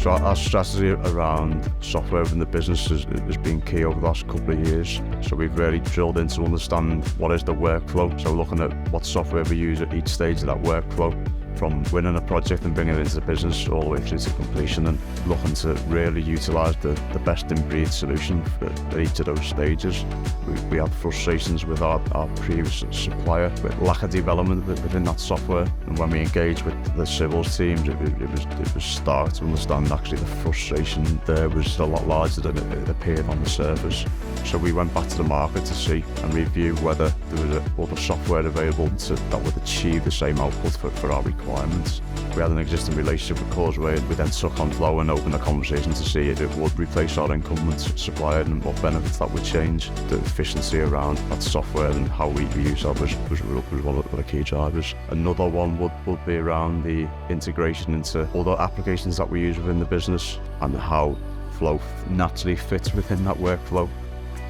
So our strategy around software within the business has been key over the last couple of years. So we've really drilled in to understand what is the workflow. So looking at what software we use at each stage of that workflow, from winning a project and bringing it into the business all the way through to completion, and looking to really utilise the best in breed solution for each of those stages. We had frustrations with our previous supplier with lack of development within that software, and when we engaged with the civils teams, it was stark to understand actually the frustration there was a lot larger than it appeared on the surface. So we went back to the market to see and review whether there was other software available that would achieve the same output for our requirements. We had an existing relationship with Causeway, and we then took on flow and opened a conversation to see if it would replace our incumbent supplier and what benefits that would change. The efficiency around that software and how we use that was one of the key drivers. Another one would be around the integration into other applications that we use within the business and how flow naturally fits within that workflow.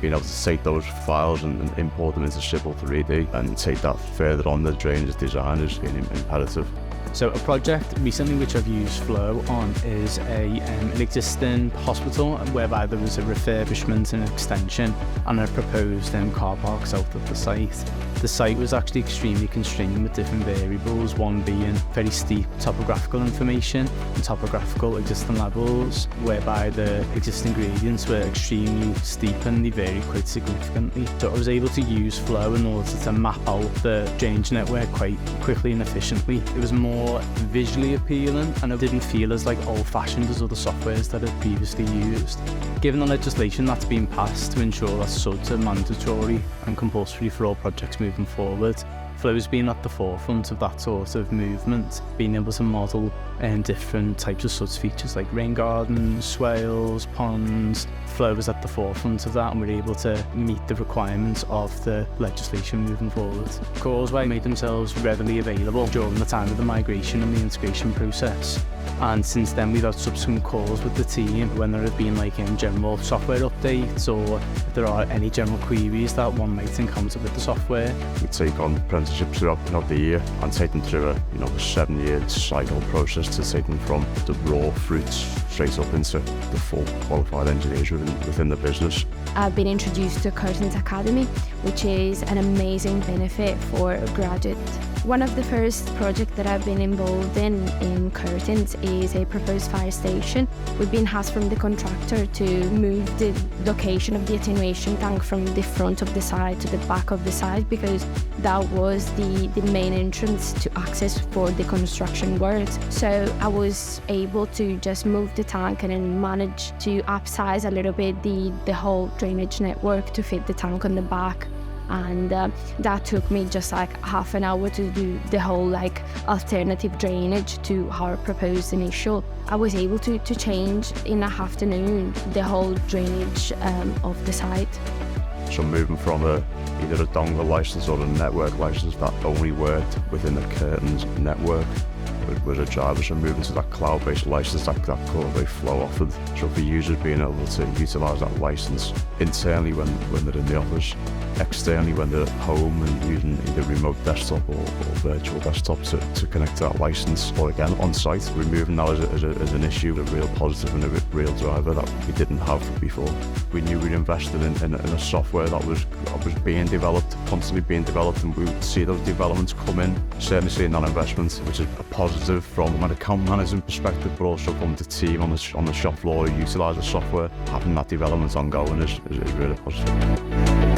Being able to take those files and import them into Civil 3D and take that further on the drainage design has been imperative. So a project recently which I've used Flow on is an existing hospital whereby there was a refurbishment and extension and a proposed car park south of the site. The site was actually extremely constrained with different variables, one being very steep topographical information and topographical existing levels, whereby the existing gradients were extremely steep and they varied quite significantly. So I was able to use Flow in order to map out the drainage network quite quickly and efficiently. It was more visually appealing and it didn't feel as old-fashioned as other softwares that I'd previously used. Given the legislation that's been passed to ensure that SUDs are mandatory and compulsory for all projects moving forward, Flow's been at the forefront of that sort of movement, being able to model different types of SUDs features like rain gardens, swales, ponds. Flow was at the forefront of that and we're able to meet the requirements of the legislation moving forward. Causeway made themselves readily available during the time of the migration and the integration process. And since then we've had subsequent calls with the team when there have been general software updates or if there are any general queries that one might encounter with the software. We take on apprenticeships throughout the year and take them through a 7-year cycle process to take them from the raw fruits straight up into the full qualified engineers within the business. I've been introduced to Curtins Academy, which is an amazing benefit for a graduate. One of the first projects that I've been involved in Curtins is a proposed fire station. We've been asked from the contractor to move the location of the attenuation tank from the front of the site to the back of the site because that was the main entrance to access for the construction works. So I was able to just move the tank and then manage to upsize a little bit the whole drainage network to fit the tank on the back. And that took me just half an hour to do the whole alternative drainage to our proposed initial. I was able to change in an afternoon the whole drainage of the site. So moving from either a dongle license or a network license that only worked within the Curtins network was a driver, so moving to that cloud-based license that Causeway Flow offered. So for users being able to utilise that license internally when they're in the office, externally when they're at home and using either remote desktop or virtual desktop to connect to that license, or again on site, removing that as an issue, a real positive and a real driver that we didn't have before. We knew we'd invested in a software that was being developed, constantly being developed, and we would see those developments come in, certainly seeing that investment, which is a positive from an account management perspective, but also from the team on the shop floor who utilise the software. Having that development ongoing is really positive.